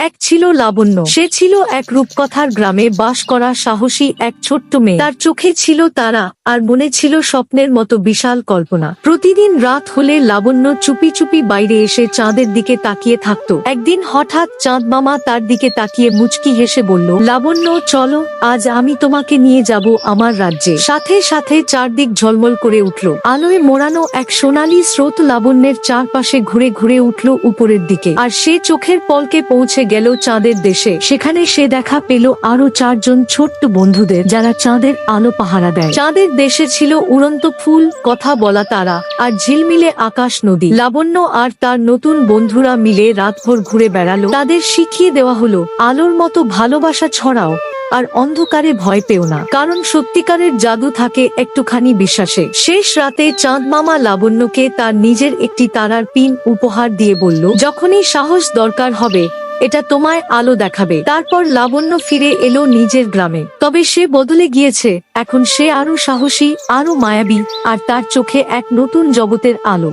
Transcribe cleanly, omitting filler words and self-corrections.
এক ছিল লাবণ্য। সে ছিল এক রূপকথার গ্রামে বাস করা সাহসী এক ছোট্ট মেয়ে। তার চোখে ছিল তারা, আর মনে ছিল স্বপ্নের মতো বিশাল কল্পনা। প্রতিদিন রাত হলে লাবণ্য চুপি চুপি বাইরে এসে চাঁদের দিকে তাকিয়ে থাকত। একদিন হঠাৎ চাঁদ মামা তার দিকে তাকিয়ে মুচকি হেসে বলল, লাবণ্য চলো, আজ আমি তোমাকে নিয়ে যাব আমার রাজ্যে। সাথে সাথে চারদিক ঝলমল করে উঠল। আলোয় মোড়ানো এক সোনালী স্রোত লাবণ্যের চারপাশে ঘুরে ঘুরে উঠল উপরের দিকে, আর সে চোখের পলকে পৌঁছে গেল চাঁদের দেশে। সেখানে সে দেখা পেল আরো 4 জন ছোট্ট বন্ধুদের, যারা চাঁদের আলো পাহারা দেয়। চাঁদের দেশে ছিল উড়ন্ত ফুল, কথা বলা তারা, আর ঝিলমিলে আকাশ নদী। লাবণ্য আর তার নতুন বন্ধুরা মিলে রাতভর ঘুরে বেড়ালো। তাদের শিখিয়ে দেওয়া হলো, আলোর মতো ভালোবাসা ছড়াও, আর অন্ধকারে ভয় পেও না, কারণ সত্যিকারের জাদু থাকে একটুখানি বিশ্বাসে। শেষ রাতে চাঁদ মামা লাবণ্যকে তার নিজের একটি তারার পিন উপহার দিয়ে বলল, যখনই সাহস দরকার হবে এটা তোমায় আলো দেখাবে। তারপর লাবণ্য ফিরে এলো নিজের গ্রামে। তবে সে বদলে গিয়েছে। এখন সে আরো সাহসী, আরো মায়াবী, আর তার চোখে এক নতুন জগতের আলো।